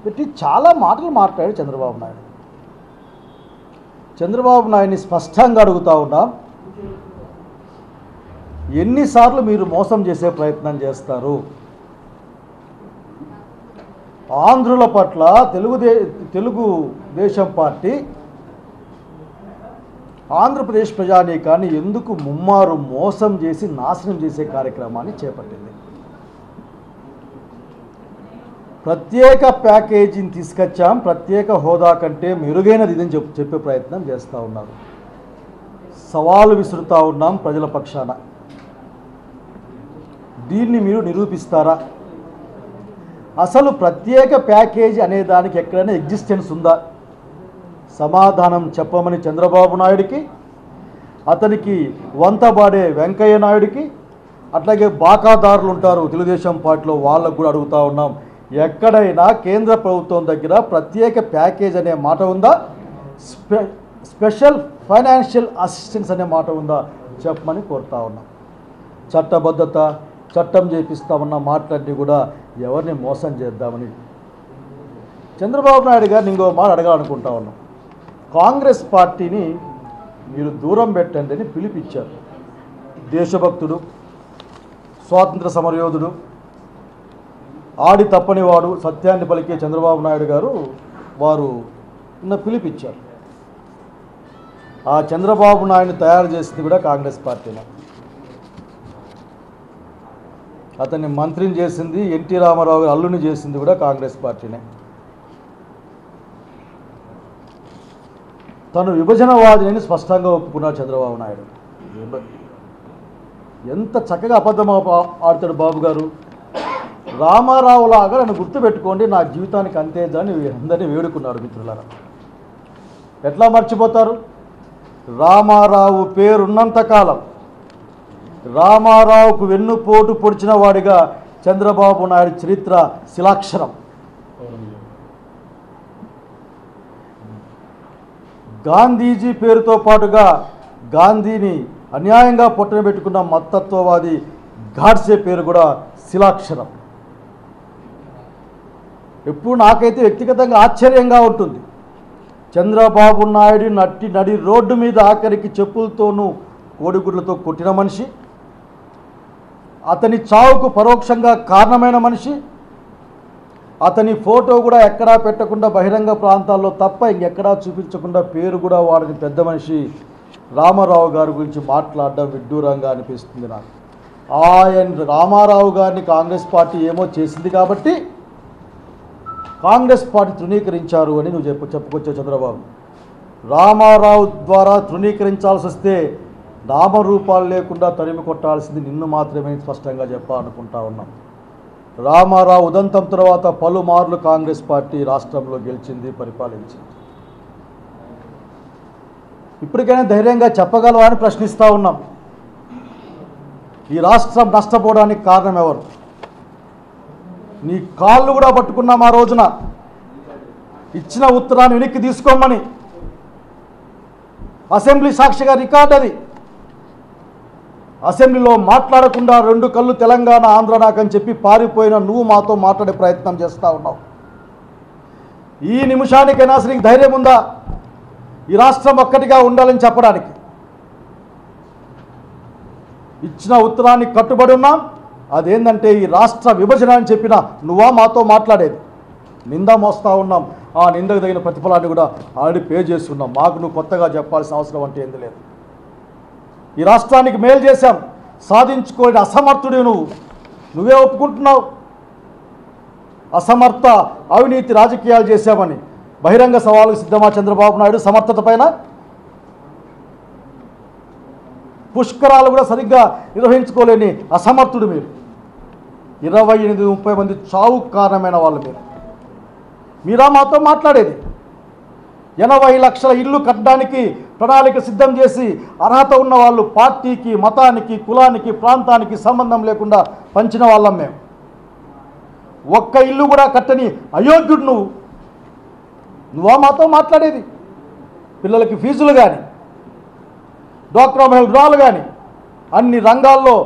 పెట్టి చాలా మాటలు మాట్లాడాడు చంద్రబాబు నాయుడు. చంద్రబాబు నాయుడిని స్పష్టంగా అడుగుతూ ఉన్నాం, ఎన్నిసార్లు మీరు మోసం చేసే ప్రయత్నం చేస్తారు? ఆంధ్రుల పట్ల తెలుగుదేశం పార్టీ ఆంధ్రప్రదేశ్ ప్రజానీకాన్ని ఎందుకు ముమ్మారు మోసం చేసి నాశనం చేసే కార్యక్రమాన్ని చేపట్టింది? ప్రత్యేక ప్యాకేజీని తీసుకొచ్చాం, ప్రత్యేక హోదా కంటే మెరుగైనది ఇదని చెప్పే ప్రయత్నం చేస్తూ ఉన్నారు. సవాలు విసురుతూ ఉన్నాం ప్రజల పక్షాన. దీన్ని మీరు నిరూపిస్తారా? అసలు ప్రత్యేక ప్యాకేజీ అనే దానికి ఎక్కడైనా ఎగ్జిస్టెన్స్ ఉందా? సమాధానం చెప్పమని చంద్రబాబు నాయుడికి, అతనికి వంతబాడే వెంకయ్య నాయుడికి, అట్లాగే బాకాదారులు ఉంటారు తెలుగుదేశం పార్టీలో, వాళ్ళకు కూడా అడుగుతూ ఉన్నాం, ఎక్కడైనా కేంద్ర ప్రభుత్వం దగ్గర ప్రత్యేక ప్యాకేజ్ అనే మాట ఉందా? స్పెషల్ ఫైనాన్షియల్ అసిస్టెన్స్ అనే మాట ఉందా? చెప్పమని కోరుతా ఉన్నాం. చట్టబద్ధత, చట్టం చేపిస్తామన్న మాటలన్నీ కూడా ఎవరిని మోసం చేద్దామని చంద్రబాబు నాయుడు గారిని ఇంకో మాట అడగాలనుకుంటా ఉన్నాం. కాంగ్రెస్ పార్టీని మీరు దూరం పెట్టండి అని పిలిపించారు. దేశభక్తుడు, స్వాతంత్ర సమరయోధుడు, ఆడి తప్పనివాడు, సత్యాన్ని పలికే చంద్రబాబు నాయుడు గారు వారు పిలిపించారు. ఆ చంద్రబాబు నాయుడిని తయారు చేసింది కూడా కాంగ్రెస్ పార్టీనే. అతన్ని మంత్రిని చేసింది, ఎన్టీ రామారావు గారు అల్లుని చేసింది కూడా కాంగ్రెస్ పార్టీనే. తను విభజనవాదిని స్పష్టంగా ఒప్పుకున్నాడు చంద్రబాబు నాయుడు. ఎంత చక్కగా అబద్ధం ఆడతాడు బాబు గారు. రామారావు లాగా నన్ను గుర్తుపెట్టుకోండి, నా జీవితానికి అంతేదని అందరినీ వేడుకున్నాడు. మిత్రులారా, ఎట్లా మర్చిపోతారు? రామారావు పేరున్నంతకాలం రామారావుకు వెన్నుపోటు పొడిచిన వాడిగా చంద్రబాబు నాయుడు చరిత్ర శిలాక్షరం. గాంధీజీ పేరుతో పాటుగా గాంధీని అన్యాయంగా పొట్టన పెట్టుకున్న మతత్వవాది గాడ్సే పేరు కూడా శిలాక్షరం. ఎప్పుడు నాకైతే వ్యక్తిగతంగా ఆశ్చర్యంగా ఉంటుంది, చంద్రబాబు నాయుడు నడి రోడ్డు మీద ఆఖరికి చెప్పులతోనూ కోడిగుడ్లతో కొట్టిన మనిషి, అతని చావుకు పరోక్షంగా కారణమైన మనిషి, అతని ఫోటో కూడా ఎక్కడా పెట్టకుండా బహిరంగ ప్రాంతాల్లో తప్ప ఇంకెక్కడా చూపించకుండా పేరు కూడా వాడిని పెద్ద మనిషి రామారావు గారి గురించి మాట్లాడడం విడ్డూరంగా అనిపిస్తుంది నాకు. రామారావు గారిని కాంగ్రెస్ పార్టీ ఏమో చేసింది కాబట్టి కాంగ్రెస్ పార్టీ తృణీకరించారు అని నువ్వు చెప్పుకొచ్చావు చంద్రబాబు. రామారావు ద్వారా తృణీకరించాల్సి వస్తే నామరూపాలు లేకుండా తరిమి కొట్టాల్సింది నిన్ను మాత్రమే స్పష్టంగా చెప్పాలనుకుంటా ఉన్నాం. రామారావు ఉదంతం తర్వాత పలుమార్లు కాంగ్రెస్ పార్టీ రాష్ట్రంలో గెలిచింది, పరిపాలించింది. ఇప్పటికైనా ధైర్యంగా చెప్పగలవా అని ప్రశ్నిస్తూ ఉన్నాం. ఈ రాష్ట్రం నష్టపోవడానికి కారణం ఎవరు? నీ కాళ్ళు కూడా పట్టుకున్నాం ఆ రోజున. ఇచ్చిన ఉత్తరాన్ని వెనక్కి తీసుకోమని అసెంబ్లీ సాక్షిగా రికార్డు అది. అసెంబ్లీలో మాట్లాడకుండా 2 కళ్ళు తెలంగాణ ఆంధ్ర నాకని చెప్పి పారిపోయిన నువ్వు మాతో మాట్లాడే ప్రయత్నం చేస్తూ ఉన్నావు. ఈ నిమిషానికైనా అసలు నీకు ధైర్యం ఉందా ఈ రాష్ట్రం ఒక్కటిగా ఉండాలని చెప్పడానికి? ఇచ్చిన ఉత్తరాన్ని కట్టుబడి ఉన్నాం. అదేంటంటే ఈ రాష్ట్ర విభజన అని చెప్పిన నువ్వా మాతో మాట్లాడేది? నింద మోస్తూ ఉన్నాం. ఆ నిందకు తగిన ప్రతిఫలాన్ని కూడా ఆల్రెడీ పే చేస్తున్నాం. మాకు నువ్వు కొత్తగా చెప్పాల్సిన అవసరం అంటే ఏంది లేదు. ఈ రాష్ట్రానికి మేలు చేశాం, సాధించుకోలేని అసమర్థుడు నువ్వే ఒప్పుకుంటున్నావు. అసమర్థ అవినీతి రాజకీయాలు చేశామని బహిరంగ సవాలుకు సిద్ధమా చంద్రబాబు నాయుడు? సమర్థత పైన పుష్కరాలు కూడా సరిగ్గా నిర్వహించుకోలేని అసమర్థుడు మీరు. 28-30 మంది చావు కారణమైన వాళ్ళు మీరా మాతో మాట్లాడేది? 80 లక్షల ఇల్లు కట్టడానికి ప్రణాళిక సిద్ధం చేసి అర్హత ఉన్న వాళ్ళు పార్టీకి, మతానికి, కులానికి, ప్రాంతానికి సంబంధం లేకుండా పంచిన వాళ్ళం మేము. ఒక్క ఇల్లు కూడా కట్టని అయోగ్యుడు నువ్వా మాతో మాట్లాడేది? పిల్లలకి ఫీజులు కానీ, డ్వాక్రా మహిళల రుణాలు కానీ అన్ని రంగాల్లో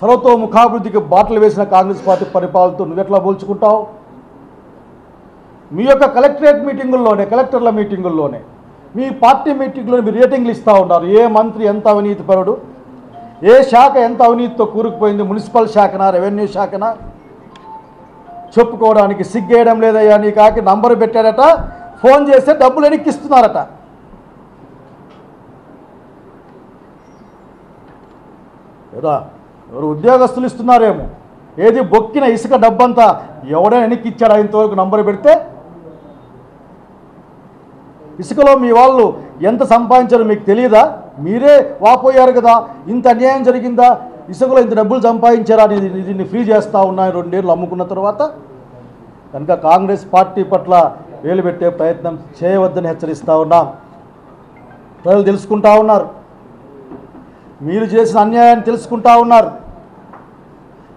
సర్వతోముఖాభివృద్ధికి బాటలు వేసిన కాంగ్రెస్ పార్టీ పరిపాలనతో నువ్వెట్లా పోల్చుకుంటావు? మీ యొక్క కలెక్టరేట్ మీటింగుల్లోనే, కలెక్టర్ల మీటింగుల్లోనే, మీ పార్టీ మీటింగ్లో మీరు రేటింగ్లు ఇస్తూ ఉన్నారు. ఏ మంత్రి ఎంత అవినీతిపరుడు, ఏ శాఖ ఎంత అవినీతితో కూరుకుపోయింది, మున్సిపల్ శాఖనా, రెవెన్యూ శాఖనా, చెప్పుకోవడానికి సిగ్గేయడం లేదయ్యా. నీ కాకి నంబరు పెట్టాడట, ఫోన్ చేస్తే డబ్బులు ఎనిక్కిస్తున్నారట. ఎవరు ఉద్యోగస్తులు ఇస్తున్నారేమో. ఏది బొక్కిన ఇసుక డబ్బంతా ఎవడైనా ఎనిక్కిచ్చాడా ఇంతవరకు నంబరు పెడితే? ఇసుకలో మీ వాళ్ళు ఎంత సంపాదించారో మీకు తెలియదా? మీరే వాపోయారు కదా, ఇంత అన్యాయం జరిగిందా, ఇసుకలో ఇంత డబ్బులు సంపాదించారా అని దీన్ని ఫ్రీ చేస్తూ ఉన్నాయి 2 ఏళ్ళు అమ్ముకున్న తర్వాత. కనుక కాంగ్రెస్ పార్టీ పట్ల వేలు పెట్టే ప్రయత్నం చేయవద్దని హెచ్చరిస్తూ ఉన్నాం. ప్రజలు తెలుసుకుంటా ఉన్నారు, మీరు చేసిన అన్యాయాన్ని తెలుసుకుంటా ఉన్నారు,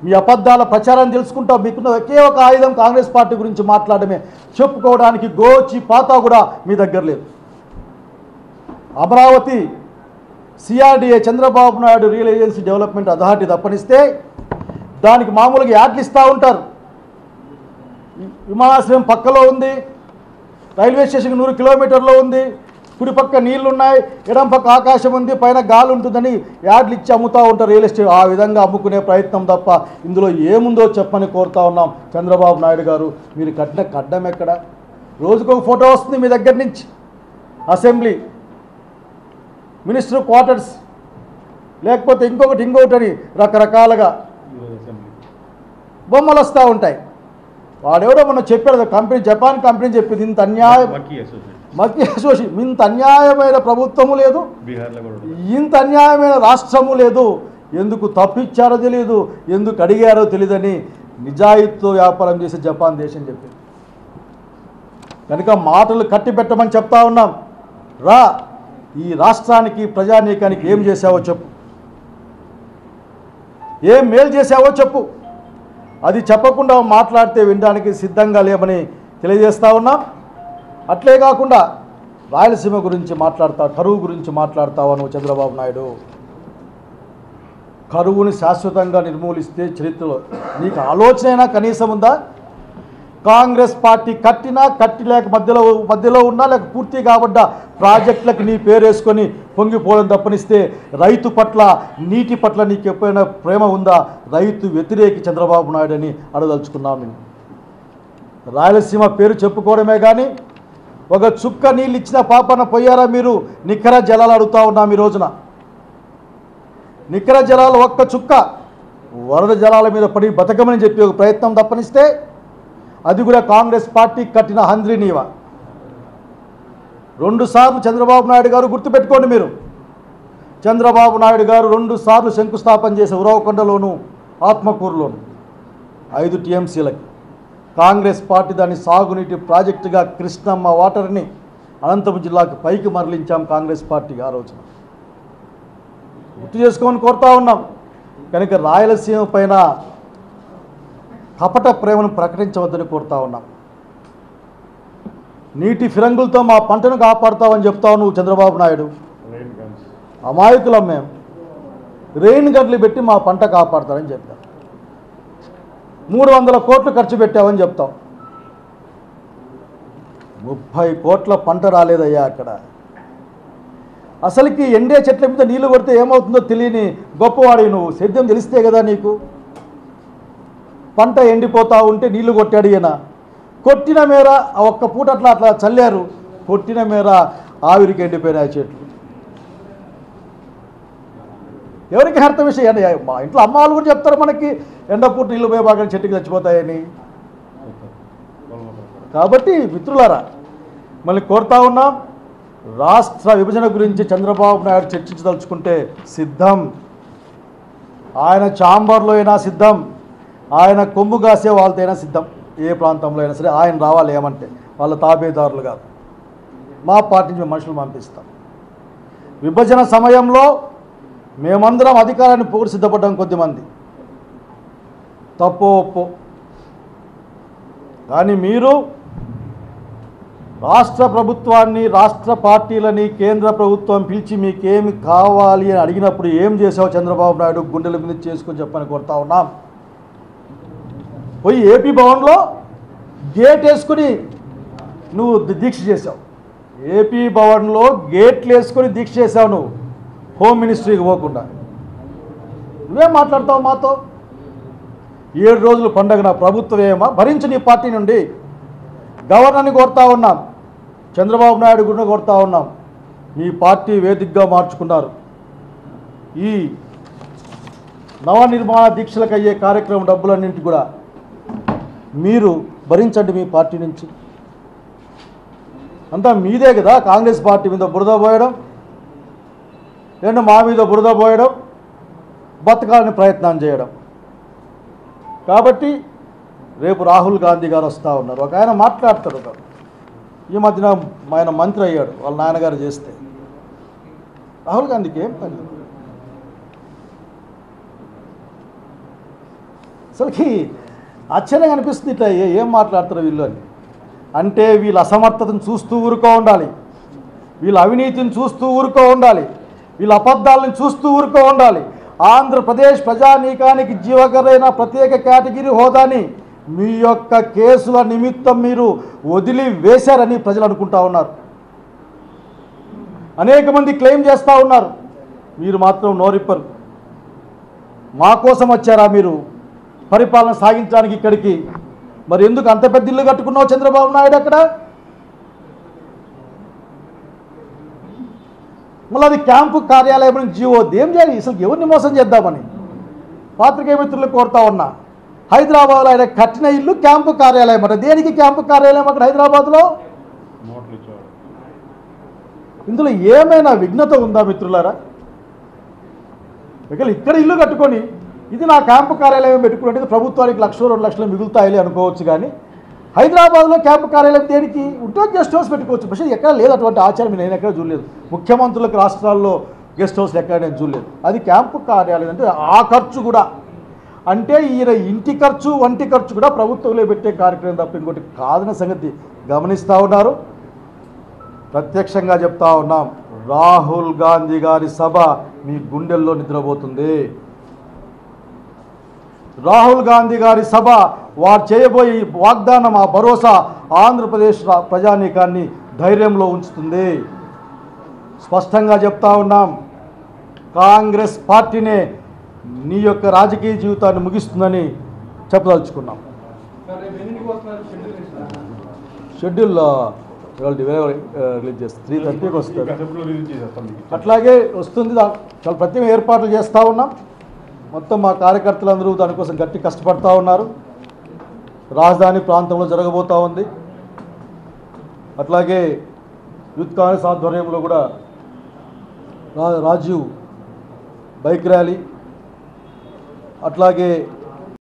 మీ అబద్ధాల ప్రచారాన్ని తెలుసుకుంటా. మీకున్న ఒకే ఒక ఆయుధం కాంగ్రెస్ పార్టీ గురించి మాట్లాడమే. చెప్పుకోవడానికి గోచి పాతా కూడా మీ దగ్గర లేదు. Amaravati CRDA Chandrababu Naidu real agency development authority తప్పనిస్తే దానికి మామూలుగా యాడ్లు ఇస్తూ ఉంటారు. విమానాశ్రయం పక్కలో ఉంది, రైల్వే స్టేషన్కి 100 కిలోమీటర్లో ఉంది, కుడి పక్క నీళ్లున్నాయి, ఎడం పక్క ఆకాశం ఉంది, పైన గాలి ఉంటుందని యాడ్లు ఇచ్చి అమ్ముతూ ఉంటారు రియల్ ఎస్టేట్. ఆ విధంగా అమ్ముకునే ప్రయత్నం తప్ప ఇందులో ఏముందో చెప్పని కోరుతా ఉన్నాం. చంద్రబాబు నాయుడు గారు, మీరు కట్టిన కడ్డం ఎక్కడ? రోజుకొక ఫోటో వస్తుంది మీ దగ్గర నుంచి. అసెంబ్లీ, మినిస్టర్ క్వార్టర్స్, లేకపోతే ఇంకొకటి అని రకరకాలుగా బొమ్మలు వస్తూ ఉంటాయి. వాడెవడో మనం చెప్పాడు, కంపెనీ, జపాన్ కంపెనీ చెప్పింది ఇంత అన్యాయం, మక్కీ అసోసియేషన్, ఇంత అన్యాయమైన ప్రభుత్వము లేదు, ఇంత అన్యాయమైన రాష్ట్రము లేదు. ఎందుకు తప్పిచ్చారో తెలియదు, ఎందుకు అడిగారో తెలియదని నిజాయితీతో వ్యాపారం చేసే జపాన్ దేశం చెప్పింది. కనుక మాటలు కట్టి పెట్టమని చెప్తా ఉన్నాం. రా, ఈ రాష్ట్రానికి, ప్రజానీకానికి ఏం చేసావో చెప్పు, ఏం మేలు చేసావో చెప్పు. అది చెప్పకుండా మాట్లాడితే వినడానికి సిద్ధంగా లేమని తెలియజేస్తూ ఉన్నాం. అట్లే కాకుండా రాయలసీమ గురించి మాట్లాడతావు, కరువు గురించి మాట్లాడతావు నువ్వు చంద్రబాబు నాయుడు. కరువుని శాశ్వతంగా నిర్మూలిస్తే చరిత్రలో నీకు ఆలోచన కనీసం ఉందా? కాంగ్రెస్ పార్టీ కట్టిలేక మధ్యలో ఉన్నా, లేక పూర్తి కాబడ్డ ప్రాజెక్టులకు నీ పేరు వేసుకొని పొంగిపోవడం తప్పనిస్తే రైతు పట్ల, నీటి పట్ల నీకు ఎప్పుడైనా ప్రేమ ఉందా? రైతు వ్యతిరేకి చంద్రబాబు నాయుడు అని అడదలుచుకున్నాం. నేను రాయలసీమ పేరు చెప్పుకోవడమే కానీ ఒక చుక్క నీళ్ళు ఇచ్చిన పాపన పోయారా మీరు? నిక్కర జలాలు అడుగుతా ఉన్నాం ఈ రోజున. నిక్కర జలాలు ఒక్క చుక్క వరద జలాల మీద పడి బతకమని చెప్పి ఒక ప్రయత్నం తప్పనిస్తే అది కూడా కాంగ్రెస్ పార్టీ కట్టిన హంద్రీ నీవ. 2 సార్లు చంద్రబాబు నాయుడు గారు, గుర్తుపెట్టుకోండి మీరు, చంద్రబాబు నాయుడు గారు 2 సార్లు శంకుస్థాపన చేసే ఉరవకొండలోను, ఆత్మకూరులోను 5 టీఎంసీలకి. కాంగ్రెస్ పార్టీ దాన్ని సాగునీటి ప్రాజెక్టుగా కృష్ణమ్మ వాటర్ని అనంతపురం జిల్లాకు పైకి మరలించాం కాంగ్రెస్ పార్టీ ఆ రోజున. గుర్తు చేసుకోమని కోరుతా ఉన్నాం. కనుక రాయలసీమ పైన కపట ప్రేమను ప్రకటించవద్దని కోరుతా ఉన్నాం. నీటి ఫిరంగులతో మా పంటను కాపాడుతావని చెప్తావు నువ్వు చంద్రబాబు నాయుడు. అమాయకులం మేము, రెయిన్ గన్లు పెట్టి మా పంట కాపాడుతారని చెప్తాం. 300 కోట్లు ఖర్చు పెట్టావని చెప్తాం. 30 కోట్ల పంట రాలేదయ్యా అక్కడ. అసలుకి ఎండే చెట్ల మీద నీళ్లు కొడితే ఏమవుతుందో తెలియని గొప్పవాడి నువ్వు. సేద్యం తెలిస్తే కదా నీకు. పంట ఎండిపోతూ ఉంటే నీళ్లు కొట్టాడు ఈయన. కొట్టిన మేర ఒక్క పూట అట్లా చల్లారు, కొట్టిన మేర ఆవిరికి ఎండిపోయినాయి చెట్లు. ఎవరికి అర్థం విషయం? మా ఇంట్లో అమ్మ వాళ్ళు కూడా చెప్తారు మనకి, ఎండపూట నీళ్ళు పోయే బాగా చెట్టుకి చచ్చిపోతాయని. కాబట్టి మిత్రులారా, మళ్ళీ కోరుతా ఉన్నాం, రాష్ట్ర విభజన గురించి చంద్రబాబు నాయుడు చర్చించదలుచుకుంటే సిద్ధం. ఆయన ఛాంబర్లో అయినా సిద్ధం, ఆయన కొమ్ము కాసే వాళ్ళతో అయినా సిద్ధం. ఏ ప్రాంతంలో అయినా సరే ఆయన రావాలి ఏమంటే, వాళ్ళ తాబేదారులు కాదు. మా పార్టీ నుంచి మనుషులు పంపిస్తాం. విభజన సమయంలో మేమందరం అధికారాన్ని పోగు సిద్ధపడ్డాం. కొద్దిమంది తప్పో ఒప్పో, కానీ మీరు రాష్ట్ర ప్రభుత్వాన్ని, రాష్ట్ర పార్టీలని కేంద్ర ప్రభుత్వం పిలిచి మీకేమి కావాలి అని అడిగినప్పుడు ఏం చేసావు చంద్రబాబు నాయుడు? గుండెల మీద చేసుకొని చెప్పని కోరుతా ఉన్నాం. పోయి ఏపీ భవన్లో గేట్ వేసుకుని నువ్వు దీక్ష చేశావు. ఏపీ భవన్లో గేట్లు వేసుకొని దీక్ష చేశావు నువ్వు, హోమ్ మినిస్ట్రీకి పోకుండా. నువ్వేం మాట్లాడతావు మాతో? 7 రోజులు పండగ నా ప్రభుత్వం ఏమా భరించి నీ పార్టీ నుండి గవర్నర్ని కోరుతా ఉన్నాం, చంద్రబాబు నాయుడు కూడా కోరుతా ఉన్నాం. మీ పార్టీ వేదికగా మార్చుకున్నారు. ఈ నవనిర్మాణ దీక్షలకు అయ్యే కార్యక్రమం డబ్బులన్నింటి కూడా మీరు భరించండి. మీ పార్టీ నుంచి అంతా మీదే కదా. కాంగ్రెస్ పార్టీ మీద బురద పోయడం, లేదంటే మా మీద బురద పోయడం, బతకాలని ప్రయత్నం చేయడం. కాబట్టి రేపు రాహుల్ గాంధీ గారు వస్తూ ఉన్నారు. ఒక ఆయన మాట్లాడతారు. ఈ మధ్యన ఆయన మంత్రి అయ్యాడు, వాళ్ళ నాన్నగారు చేస్తే. రాహుల్ గాంధీకి ఏం పని? అసలుకి ఆశ్చర్యంగా అనిపిస్తుంది. ఇట్లా ఏం మాట్లాడతారు వీళ్ళు అని. అంటే వీళ్ళ అసమర్థతను చూస్తూ ఊరుకో ఉండాలి, వీళ్ళ అవినీతిని చూస్తూ ఊరుకో ఉండాలి, వీళ్ళ అబద్ధాలను చూస్తూ ఊరుకో ఉండాలి. ఆంధ్రప్రదేశ్ ప్రజానీకానికి జీవకరైన ప్రత్యేక కేటగిరీ హోదాని మీ యొక్క కేసుల నిమిత్తం మీరు వదిలి వేశారని ప్రజలు అనుకుంటా ఉన్నారు. అనేక మంది క్లెయిమ్ చేస్తూ ఉన్నారు. మీరు మాత్రం నోరిప్పరు. మా కోసం వచ్చారా మీరు పరిపాలన సాగించడానికి ఇక్కడికి? మరి ఎందుకు అంత పెద్ద ఇల్లు కట్టుకున్నావు చంద్రబాబు నాయుడు అక్కడ? మళ్ళీ అది క్యాంపు కార్యాలయం జీవో ఏం చేయాలి? అసలు ఎవరిని మోసం చేద్దామని పాత్రికేయ మిత్రులు కోరుతా ఉన్నా. హైదరాబాద్లో ఆయన కట్టిన ఇల్లు క్యాంపు కార్యాలయం అట. దేనికి క్యాంపు కార్యాలయం అక్కడ హైదరాబాద్లో? ఇందులో ఏమైనా విఘ్నత ఉందా మిత్రులారా? ఇక్కడ ఇల్లు కట్టుకొని ఇది నా క్యాంపు కార్యాలయం పెట్టుకున్నట్టు ప్రభుత్వానికి 1,00,000 2 లక్షలు మిగులుతాయి అనుకోవచ్చు. కానీ హైదరాబాద్లో క్యాంపు కార్యాలయం దేనికి? ఉంటే గెస్ట్ హౌస్ పెట్టుకోవచ్చు. പക്ഷേ ఎక్కడ లేదు అటువంటి ఆచారం. నేను ఎక్కడ చూడలేదు. ముఖ్యమంత్రులకు రాష్ట్రాల్లో గెస్ట్ హౌస్లు ఎక్కడ నేను చూడలేదు. అది క్యాంపు కార్యాలయం అంటే ఆ ఖర్చు కూడా, అంటే ఈయన ఇంటి ఖర్చు వంటి ఖర్చు కూడా ప్రభుత్వంలో పెట్టే కార్యక్రమం తప్ప ఇంకోటి కాదన్న సంగతి గమనిస్తూ ఉన్నారు. ప్రత్యక్షంగా చెప్తా ఉన్నాం, రాహుల్ గాంధీ గారి సభ మీ గుండెల్లో నిద్రపోతుంది. రాహుల్ గాంధీ గారి సభ వారు చేయబోయే వాగ్దానం, ఆ భరోసా ఆంధ్రప్రదేశ్ ప్రజానీకాన్ని ధైర్యంలో ఉంచుతుంది. స్పష్టంగా చెప్తా ఉన్నాం, కాంగ్రెస్ పార్టీనే నీ యొక్క రాజకీయ జీవితాన్ని ముగిస్తుందని చెప్పదలుచుకున్నాం. షెడ్యూల్ రిలీజ్ చేస్తాం, 3:30కి వస్తుంది. అట్లాగే వస్తుంది. చాలా ప్రత్యేక ఏర్పాట్లు చేస్తూ ఉన్నాం. మొత్తం మా కార్యకర్తలందరూ దానికోసం గట్టి కష్టపడతా ఉన్నారు. రాజధాని ప్రాంతంలో జరగబోతూ ఉంది. అట్లాగే యూత్ కాంగ్రెస్ ఆధ్వర్యంలో కూడా రాజీవ్ బైక్ ర్యాలీ, అట్లాగే